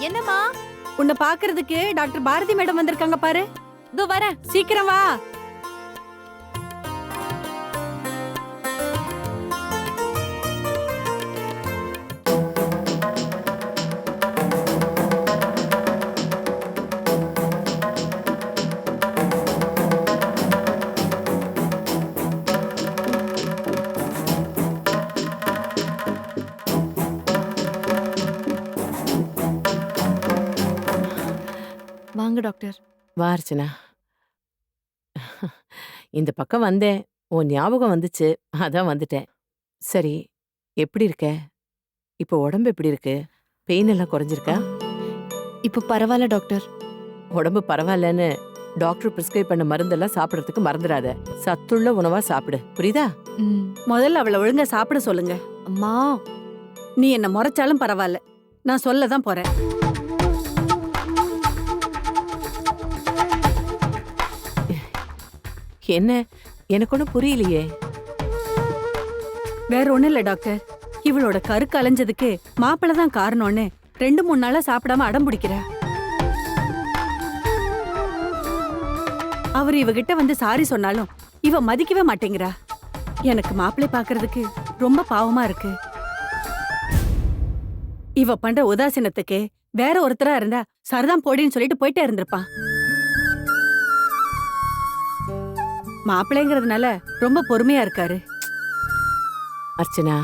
என்னம்மா? உன்னை பாக்குறதுக்கு டாக்டர் பாரதி மேடம் வந்திருக்காங்க பாரு. இதோ வரேன். சீக்கிரம் வா. வாங்க டாக்டர். வா அர்ச்சனா. இந்த பக்கம் வந்தேன், உன் ஞாபகம் வந்துச்சு, அதான் வந்துட்டேன். சரி, எப்படி இருக்க? இப்போ உடம்பு எப்படி இருக்கு? பெயின் எல்லாம் குறைஞ்சிருக்கா? இப்போ பரவாயில்ல டாக்டர். உடம்பு பரவாயில்லன்னு டாக்டர் பிரிஸ்கிரைப் பண்ண மருந்தெல்லாம் சாப்பிடறதுக்கு மறந்துடாத. சத்துள்ள உணவா சாப்பிடு, புரியுதா? முதல்ல அவளை ஒழுங்கா சாப்பிட சொல்லுங்க. அம்மா, நீ என்ன முறைச்சாலும் பரவாயில்ல, நான் சொல்லதான் போறேன். என்ன, எனக்கு ஒன்றும் புரியலையே. வேற ஒண்ணும் இல்ல டாக்டர், இவளோட கருக்கு அலைஞ்சதுக்கு மாப்பிள்ள தான் காரணம்னு 2-3 நாளா சாப்பிடாம அடம் பிடிக்கிற. அவர் இவகிட்ட வந்து சாரி சொன்னாலும் இவ மதிக்கவே மாட்டேங்கிறா. எனக்கு மாப்பிள்ளை பாக்குறதுக்கு ரொம்ப பாவமா இருக்கு. இவ பண்ற உதாசீனத்துக்கு வேற ஒருத்தரா இருந்தா சரிதான் போடின்னு சொல்லிட்டு போயிட்டே இருந்திருப்பான். மாப்பிள்ளைங்கிறதுனால ரொம்ப பொறுமையா இருக்காரு. அர்ச்சனா,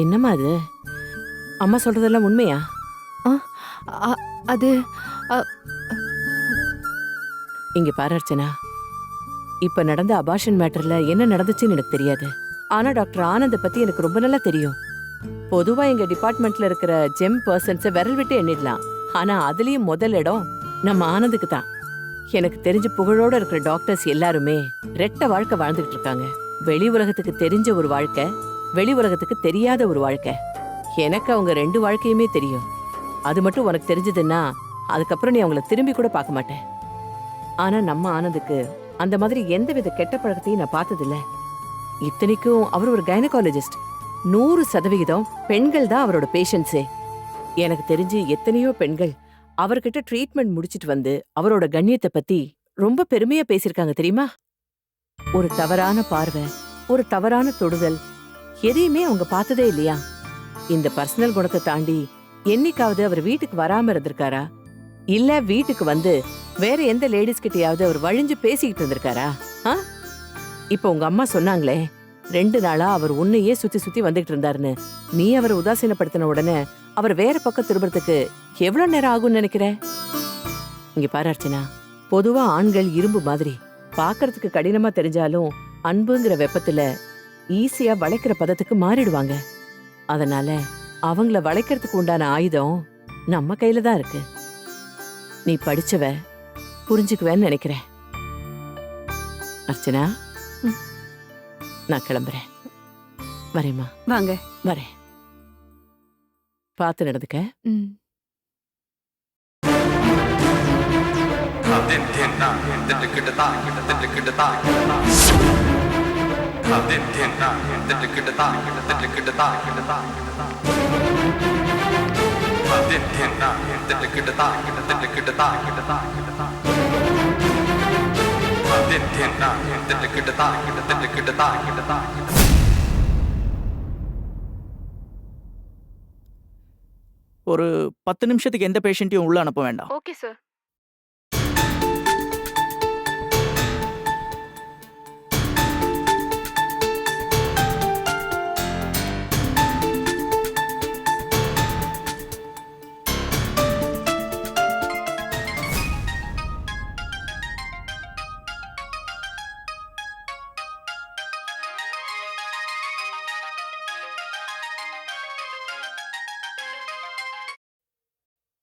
என்னம்மா அது? அம்மா சொல்றதெல்லாம் உண்மையா? அது இங்க பாரு அர்ச்சனா, இப்ப நடந்த அபார்ஷன் மேட்டர்ல என்ன நடந்துச்சுன்னு எனக்கு தெரியாது. ஆனா டாக்டர் ஆனந்த பத்தி எனக்கு ரொம்ப நல்லா தெரியும். பொதுவா எங்க டிபார்ட்மெண்ட்ல இருக்கிற ஜெம் பர்சன்ஸை விரல் விட்டு எண்ணிடலாம். ஆனா அதுலயும் முதல் இடம் நம்ம ஆனந்துக்கு தான். எனக்கு தெரிஞ்ச புகழோட இருக்கிற டாக்டர்ஸ் எல்லாருமே ரெட்ட வாழ்க்கை வாழ்ந்துகிட்டு இருக்காங்க. வெளி உலகத்துக்கு தெரிஞ்ச ஒரு வாழ்க்கை, வெளி உலகத்துக்கு தெரியாத ஒரு வாழ்க்கை. எனக்கு அவங்க 2 வாழ்க்கையுமே தெரியும். அது மட்டும் உனக்கு தெரிஞ்சதுன்னா அதுக்கப்புறம் நீ அவங்கள திரும்பி கூட பார்க்க மாட்டேன். ஆனா நம்ம ஆனந்துக்கு அந்த மாதிரி எந்தவித கெட்ட பழக்கத்தையும் நான் பார்த்ததில்ல. இத்தனைக்கும் அவர் ஒரு கைனகாலஜிஸ்ட். 100% பெண்கள் தான் அவரோட பேஷண்ட்ஸே. எனக்கு தெரிஞ்சு எத்தனையோ பெண்கள் அவர்கிட்ட ட்ரீட்மெண்ட் முடிச்சிட்டு வந்து அவரோட கண்ணியத்தை பத்தி ரொம்ப பெருமையா பேசியிருக்காங்க தெரியுமா? ஒரு தவறான பார்வை, ஒரு தவறான தொடுதல், எதையுமே அவங்க பார்த்ததே இல்லையா? இந்த பர்சனல் குணத்தை தாண்டி என்னைக்காவது அவர் வீட்டுக்கு வராம இருந்திருக்காரா? இல்ல வீட்டுக்கு வந்து வேற எந்த லேடிஸ் கிட்டயாவது அவர் வழிஞ்சு பேசிக்கிட்டு இருந்திருக்காரா? இப்ப உங்க அம்மா சொன்னாங்களே 2 நாளா அவர் உன்னையே சுத்தி சுத்தி வந்துகிட்டு இருந்தாருன்னு. நீ அவரை உதாசீனப்படுத்தின உடனே அவர் வேற பக்கம் திரும்புறதுக்கு எவ்வளவு நேரம் ஆகும்னு நினைக்கிற? இங்க பாரு அர்ச்சனா, பொதுவா ஆண்கள் இரும்பு மாதிரி பாக்குறதுக்கு கடினமா தெரிஞ்சாலும் அன்புங்கிற வெப்பத்துல ஈஸியா வளைக்கிற பதத்துக்கு மாறிடுவாங்க. அதனால அவங்கள வளைக்கிறதுக்கு உண்டான ஆயுதம் நம்ம கையில தான் இருக்கு. நீ படிச்சவ, புரிஞ்சுக்குவேன்னு நினைக்கிறேன். அர்ச்சனா, நான் கிளம்புறேன். வரேம்மா. வாங்க. வரேன். பார்த்து நடந்துக்க. ஒரு 10 நிமிஷத்துக்கு எந்த பேஷண்ட்டையும் உள்ள அனுப்ப வேண்டாம். Okay sir.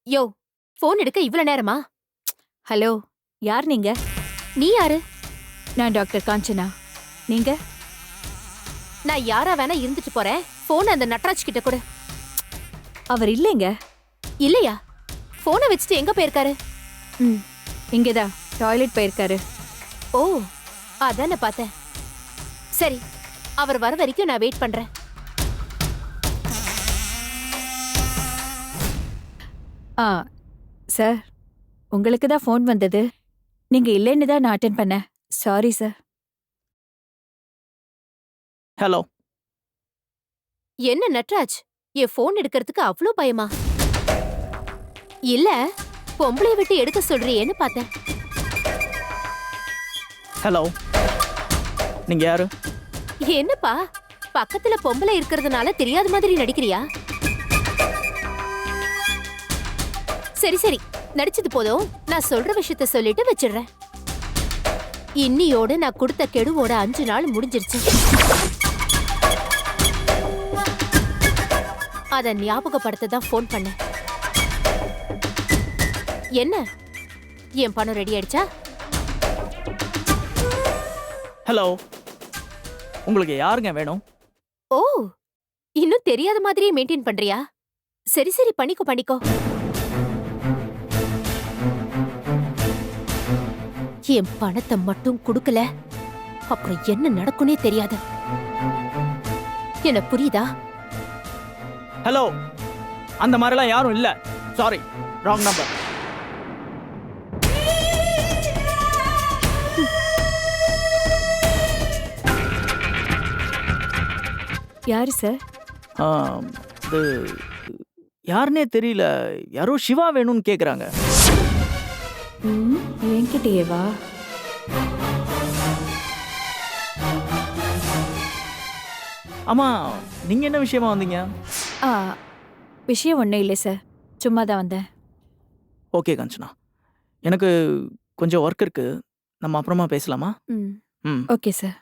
யோ, போன் எடுக்க இவ்வளவு நேரமா? ஹலோ, யார் நீங்க? நீ யாரு? நான் டாக்டர் காஞ்சனா. நீங்க? நான் யாரா வேணா இருந்துட்டு போறேன். போன் அந்த நட்ராஜ் கிட்ட கொடு. அவர் இல்லைங்க. இல்லையா? போனை வச்சுட்டு எங்க போயிருக்காரு? இங்கதான் டாய்லெட் போயிருக்காரு. ஓ, அதான் நான் பார்த்தேன். சரி, அவர் வர வரைக்கும் நான் வெயிட் பண்றேன். ஆ சார், உங்களுக்கு தான் ஃபோன் வந்தது. நீங்க இல்லைன்னு தான் நான் அட்டென்ட் பண்ணேன். Sorry sir. ஹலோ. என்ன நட்ராஜ், என் போன் எடுக்கிறதுக்கு அவ்ளோ பயமா? இல்ல, பொம்பளை விட்டு எடுக்க சொல்றியேன்னு பார்த்தேன். ஹலோ. நீங்க யாரு? என்னப்பா, பக்கத்துல பொம்பளை இருக்கிறதுனால தெரியாத மாதிரி நடிக்கிறியா? சரி சரி, நடிச்சது போதும். நான் சொல்ற விஷயத்த சொல்லிட்டு வச்சிடுறேன். இன்னியோடு நான் கொடுத்த கெடுவோட 5 நாள் முடிஞ்சிருச்சு. அத ஞாபகப்படுத்த தான் ஃபோன் பண்ணேன். என்ன, என் பணம் ரெடி ஆயிடுச்சா? ஹலோ. உங்களுக்கு யாருங்க வேணும்? ஓ, இன்னும் தெரியாத மாதிரியே மெயின்டைன் பண்றியா? சரி சரி, பண்ணிக்கோ பண்ணிக்கோ. என் பணத்தை மட்டும் கொடுக்கல, அப்புறம் என்ன நடக்கும்னே தெரியாது. என்ன புரியுதா? ஹலோ. அந்த மாதிரிலாம் யாரும் இல்ல. Sorry, wrong number. யாரு சார்? இது யாருன்னே தெரியல. யாரோ சிவா வேணும்னு கேக்குறாங்க. என்கிட்டயேவா? ஆமா, நீங்க என்ன விஷயமா வந்தீங்க? ஆ, விஷயம் ஒன்றும் இல்லை சார். சும்மா தான் வந்தேன். ஓகே காஞ்சனா, எனக்கு கொஞ்சம் ஒர்க் இருக்கு. நம்ம அப்புறமா பேசலாமா? ம், ம். Okay sir.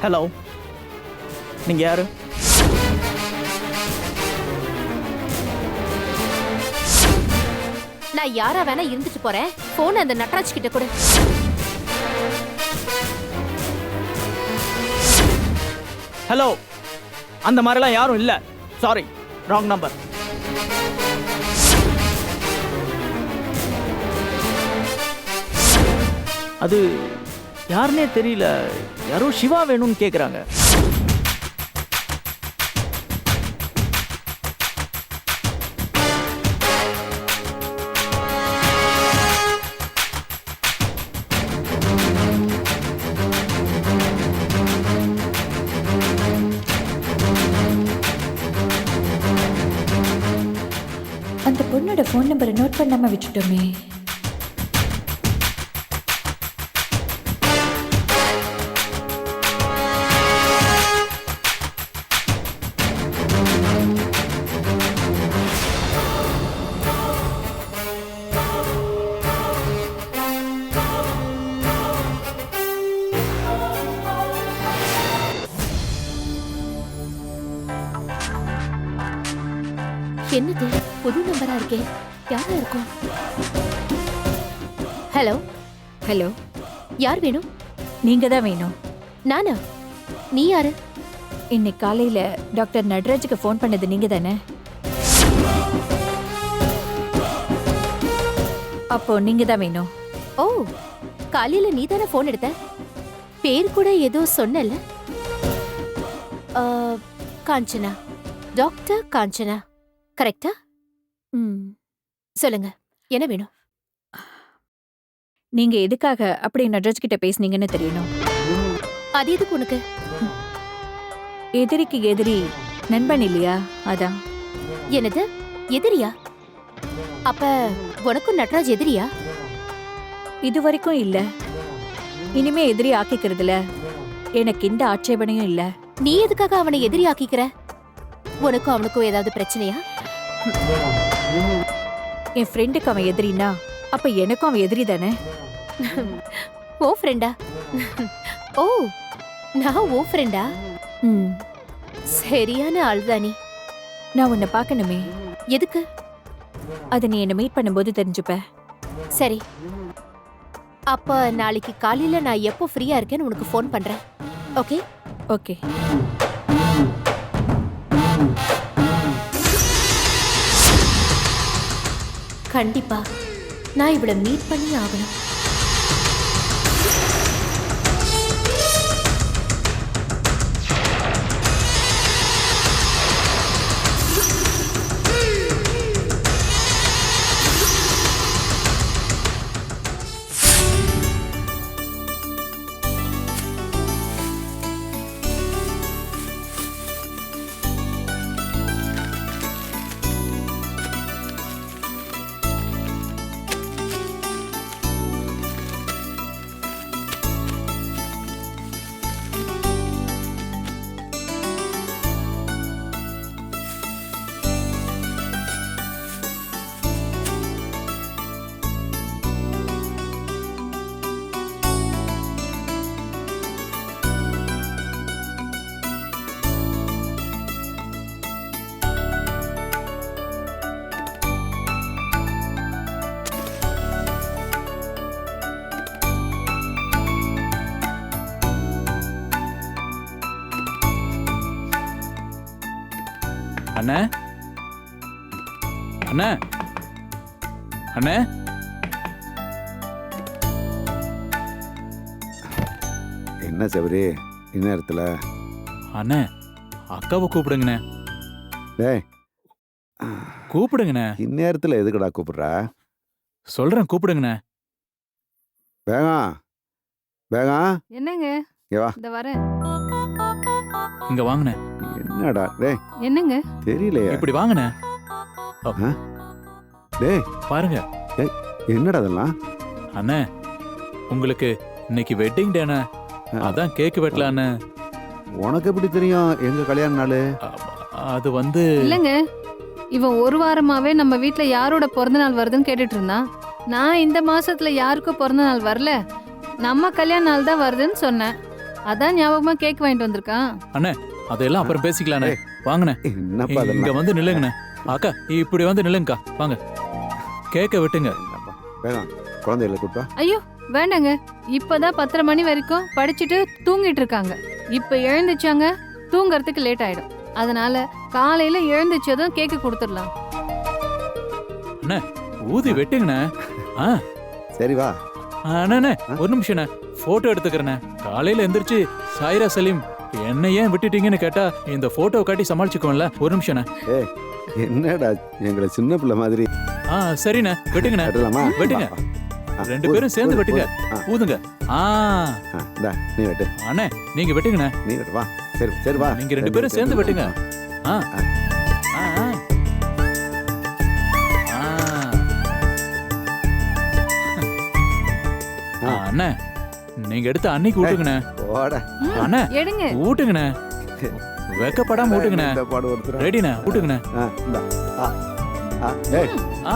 ஹலோ. நீங்க யாரு? நான் யாரா வேணா இருந்துட்டு போறேன். போன் அந்த நட்ராஜ் கிட்ட கொடு. ஹலோ. அந்த மாதிரிலாம் யாரும் இல்ல. Sorry, wrong number. அது யாருன்னே தெரியல. யாரோ சிவா வேணும்னு கேக்குறாங்க. அந்த பொண்ணோட ஃபோன் நம்பரை நோட் பண்ணாம விட்டுட்டோமே. என்னது, புது நம்பரா இருக்கே? யாரா இருக்கும்? ஹலோ. ஹலோ, யார் வேணும்? நீங்க தான் வேணும். நானா? நீ யாரு? இன்னைக்கு காலையில டாக்டர் நட்ராஜுக்கு ஃபோன் பண்ணது நீங்க தானே? அப்போ நீங்க தான் வேணும். ஓ, காலையில நீ தானே போன் எடுத்த? பேர் கூட ஏதோ சொன்னல. காஞ்சனா, டாக்டர் காஞ்சனா, கரெக்டா? ம், சொல்லுங்க, என்ன வேணும்? நீங்க எதுக்காக அப்படி நட்ராஜ் கிட்ட பேசுனீங்கன்னு தெரியணும். அது எதுக்கு உனக்கு? எதிரிக்கு எதிரி நண்பன் இல்லையா, அதான். என்னது, எதிரியா? அப்ப உனக்கும் நட்ராஜ் எதிரியா? இது வரைக்கும் இல்ல. இனிமே எதிரி ஆக்கிக்கிறதுல எனக்கு எந்த ஆட்சேபனையும் இல்ல. நீ எதுக்காக அவனை எதிரி ஆக்கிக்கிற? உனக்கும் அவனுக்கும் ஏதாவது பிரச்சனையா? என் ஃப்ரெண்டுக்கு அவன் எதிரினா அப்ப எனக்கும் அவன் எதிரி தானே. ஓ ஃப்ரெண்டா? ஓ, நான் ஓ ஃப்ரெண்டா? ம், சரியான ஆள்தானி. நான் உன்னை பார்க்கணுமே. எதுக்கு? அதை நீ என்னை மீட் பண்ணும்போது தெரிஞ்சுப்ப. சரி, அப்ப நாளைக்கு காலையில நான் எப்போ ஃப்ரீயா இருக்கேன்னு உனக்கு ஃபோன் பண்றேன். ஓகே? ஓகே. கண்டிப்பா நான் இவளை மீட் பண்ணி ஆகணும். அண்ணே, அண்ணே, அண்ணே. என்ன சபரி இந்நேரத்தில்? அண்ணே, அக்காவை கூப்பிடுங்கண்ணே. டேய், கூப்பிடுங்கண்ணே. இந்நேரத்தில் எதுக்குடா கூப்பிடுற? சொல்றேன், கூப்பிடுங்கண்ணே. வேகம் வேகம். என்னங்க? இங்க வா. இந்த வரேன். இங்க வாங்கண்ணே. என்னடா டேய்? என்னங்க? தெரியலையே. இப்படி வாங்கண்ணே. டேய் பாருங்க. என்னடா அதெல்லாம்? அண்ணே, உங்களுக்கு இன்னைக்கு வெட்டிங் டேண்ணே. அதான் கேக் வெட்டலான்னு. உனக்கு எப்படி தெரியும் எங்க கல்யாண நாள்? அது வந்து இல்லங்க, இவன் ஒரு வாரமாவே நம்ம வீட்ல யாரோட பிறந்த நாள் வருதுன்னு கேட்டுட்டு இருந்தான். நான் இந்த மாசத்துல யாருக்கும் பிறந்த நாள் வரல, நம்ம கல்யாண நாள் தான் வருதுன்னு சொன்னேன். அதான் ஞாபகமா கேக் வாங்கிட்டு வந்திருக்கான். அண்ணே, அதெல்லாம் அப்புறம் பேசிக்கலாண்ணே. வாங்கண்ணே. என்னப்பா இங்க அதெல்லாம்? வந்து நில்லுங்கண்ணே. அக்கா இப்படி வந்து நில்லுங்கக்கா. வாங்க, கேக்க வெட்டுங்க. என்னப்பா? வேகம் குழந்தைகளை கூப்பிட்டா? ஐயோ வேண்டாங்க, இப்பதான் 10:30 மணி வரைக்கும் படிச்சுட்டு தூங்கிட்டு இருக்காங்க. இப்ப எழுந்துச்சாங்க, தூங்கறதுக்கு லேட் ஆயிடும். அதனால காலையில எழுந்துச்சதும் கேக்கு கொடுத்துடலாம். அண்ணே, ஊதி வெட்டுங்கண்ணே. ஆ சரி வா. அண்ணே, ஒரு நிமிஷம்ண்ணே, போட்டோ எடுத்துக்கிறேண்ணே. காலையில எந்திரிச்சு சாயிரா சலீம் என்ன ஏன் விட்டுட்டீங்கன்னு கேட்டா இந்த போட்டோ காட்டி சமாளிச்சுக்கோங்கள. ஒரு நிமிஷம்ண்ணே. ஏய் என்னடா எங்களை சின்ன பிள்ளை மாதிரி? சரிண்ணே, வெட்டுங்கண்ணே. வெட்டலாமா? வெட்டுங்க. ரெண்டு பேரும் சேர்ந்து வெட்டுங்க. ஊதுங்க. இந்தா நீ வெட்டு. அண்ணே, நீங்க வெட்டுங்கண்ணே. நீ வெட்டு வா. சரி சரி வா. நீங்க ரெண்டு பேரும் சேர்ந்து வெட்டுங்க. ஆ ஆ ஆ. அண்ணே, நீங்க எடுத்து அன்னைக்கு ஊட்டுங்கண்ணே. போடா. அண்ணே, எடுங்க. ஊட்டுங்கண்ணே. வெக்கப்படாம ஊட்டுங்கண்ணே. இந்த பாடு ஒருத்தர். ரெடிண்ணே, ஊட்டுங்கண்ணே. இந்தா. ஏய் ஆ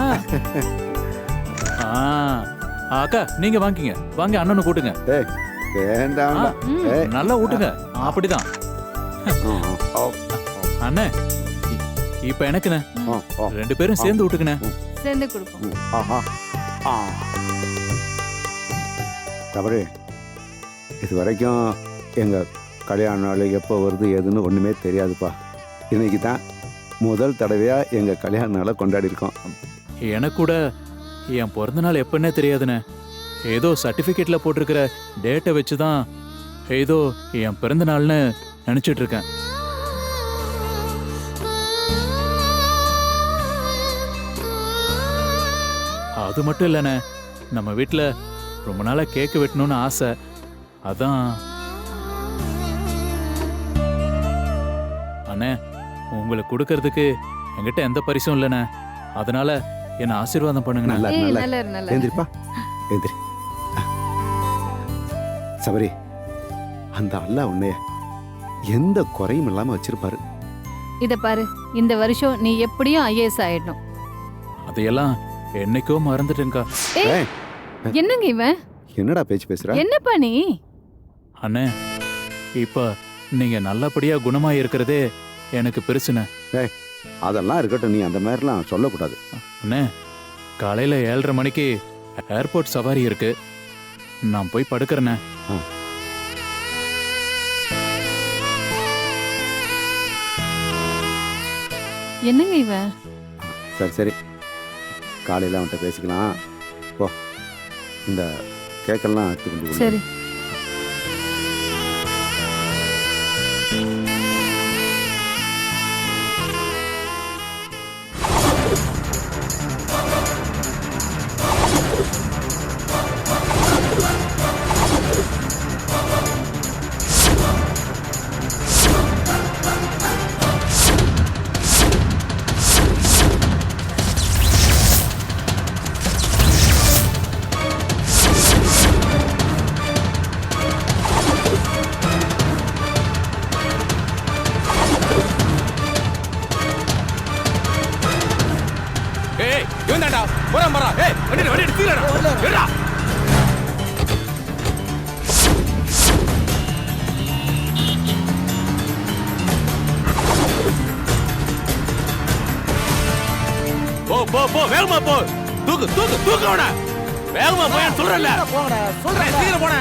ஆ. அக்கா நீங்க வாங்கிங்க. வாங்க, அண்ணனு கூட்டுங்க. ஏய் வேண்டாம்டா. ஏய் நல்லா ஊட்டுங்க. அப்படிதான். அண்ணே, இப்ப எனக்குண்ணே. ரெண்டு பேரும் சேர்ந்து ஊட்டுங்கண்ணே. சேர்ந்து கொடுப்போம். ஆஹா. தவறு. இது வரைக்கும் எங்கள் கல்யாண நாள் எப்போ வருது எதுன்னு ஒன்றுமே தெரியாதுப்பா. இன்னைக்கு தான் முதல் தடவையாக எங்கள் கல்யாண நாளை கொண்டாடி இருக்கோம். எனக்கு கூட என் பிறந்த நாள் எப்பன்னே தெரியாதுண்ணே. ஏதோ சர்டிஃபிகேட்ல போட்டிருக்கிற டேட்டை வச்சு தான் ஏதோ என் பிறந்த நாள்னு நினச்சிட்டு இருக்கேன். அது மட்டும் இல்லைண்ணே, நம்ம வீட்டில் ரொம்ப நாளாக கேக்கு வெட்டணும்னு ஆசை. அதான் அண்ணே, உங்களுக்கு கொடுக்கறதுக்கு என்கிட்ட எந்த பரிசும் இல்லைண்ணே. அதனால என்ன ஆசீர்வாதம் பண்ணுங்கண்ணே. நல்லா ஏய் நல்லா நல்லா இரு, நல்லா இரு. எழுந்திரிப்பா. எழுந்திரி. சபரி, அந்த அல்லா உன்னைய எந்த குறையும் இல்லாமல் வச்சிருப்பாரு. இத பாரு, இந்த வருஷம் நீ எப்படியும் IAS ஆயிடணும். அதையெல்லாம் என்னைக்கோ மறந்துட்டேன்க்கா. ஏய், என்னங்க இவன்? என்னடா பேச்சு பேசுற? என்னப்பா நீ? அண்ணே, இப்ப நீங்க நல்லபடியா குணமா இருக்கிறதே எனக்கு பெருசுண்ணே. அதெல்லாம் இருக்கட்டும், நீ அந்த மாதிரிலாம் சொல்லக்கூடாது. அண்ணே காலையில 7:30 மணிக்கு ஏர்போர்ட் சவாரி இருக்கு, நான் போய் படுக்கிறேண்ணே. என்னங்க இவன்? சரி சரி, காலையில் அவன்கிட்ட பேசிக்கலாம். போ, இந்த கேக்கெல்லாம் எடுத்து கொண்டு கொடு. சரி. போ வேகமா போ. தூக்கு அவன. வேகமா போய் சொல்றல. சொல்றேன் சீக்கிரம் போடா.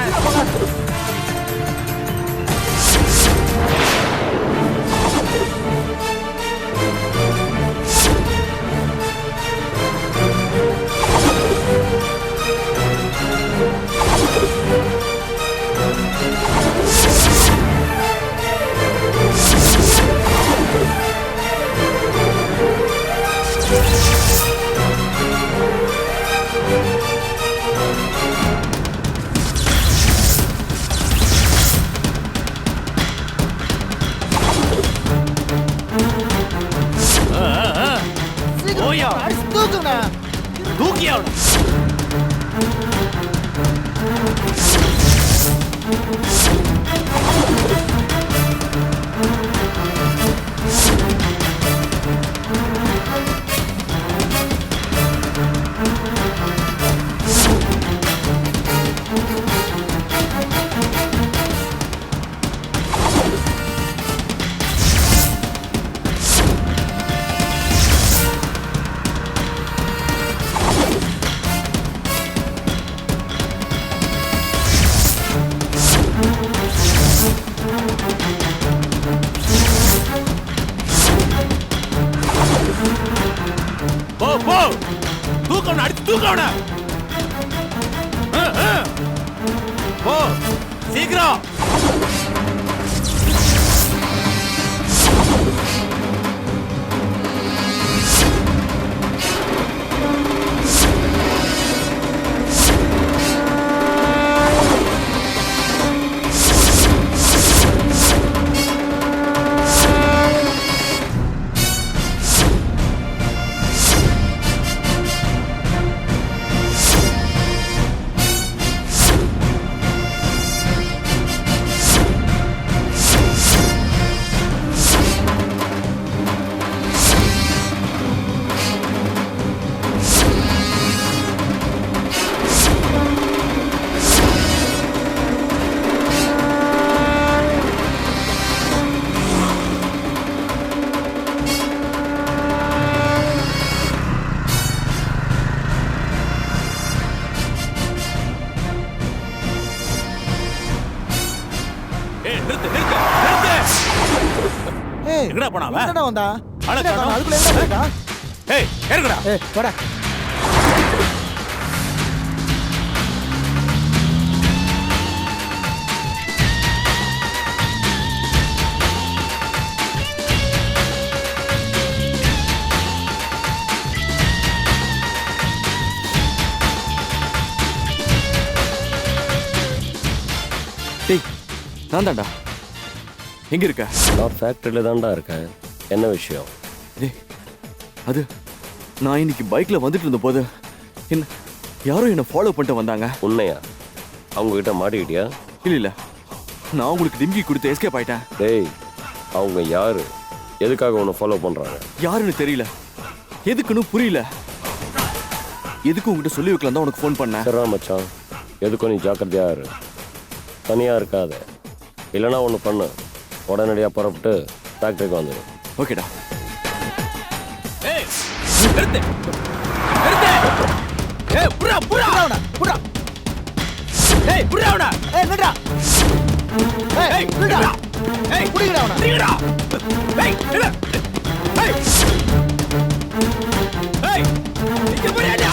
தூக்கியா தூக்கவன அடிச்சு தூக்கவன. போ சீக்கிரம். எங்கடா போனா அவன்? என்னடா வந்தா? அதுக்குள்ள எங்க போயிட்டா? ஏய் இறங்குடா. வாடா. டேய் நான் தான்டா. எங்க இருக்க? நான் ஃபேக்டரியில தான்டா இருக்கேன். என்ன விஷயம்? டேய் அது நான் இன்னைக்கு பைக்ல வந்துட்டு இருந்த போது என்ன யாரோ என்ன ஃபாலோ பண்ணிட்டு வந்தாங்க. உண்மையா? அவங்க கிட்ட மாட்டிக்கிட்டியா? இல்ல நான் உங்களுக்கு டிம்கி கொடுத்து எஸ்கேப் ஆயிட்டேன். டேய் அவங்க யாரு? எதுக்காக உன்னை ஃபாலோ பண்றாங்க? யாருன்னு தெரியல, எதுக்குன்னு புரியல. எதுக்கு உங்ககிட்ட சொல்லி வைக்கலாம் தான் உனக்கு ஃபோன் பண்ணேன். சரிடா மச்சான், எதுக்கும் நீ ஜாக்கிரதையா இரு. தனியா இருக்காத. இல்லைன்னா ஒன்று பண்ணு, உடனடியாக புறப்பட்டு ஃபேக்டரிக்கு வந்துடும். ஓகேடா. நிறுத்து நிறுத்து. ஏய் புறா புறா புடா ஏய் புறாடா. ஏய் நில்றா. ஏய் நில்றா. ஏய் புடிங்கடா அவனை. நில்றா. ஏய் நில்லு. ஏய் ஏய் இங்க போறியா?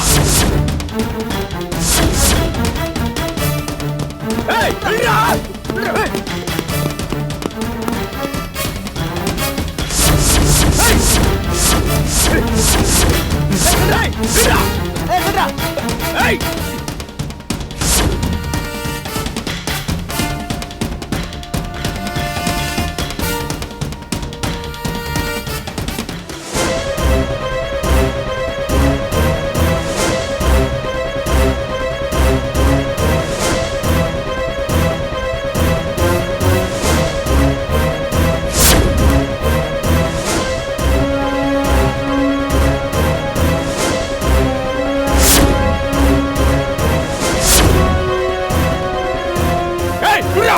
ஏய் நில்றா. ஏய் ஏய் ஏய் புறா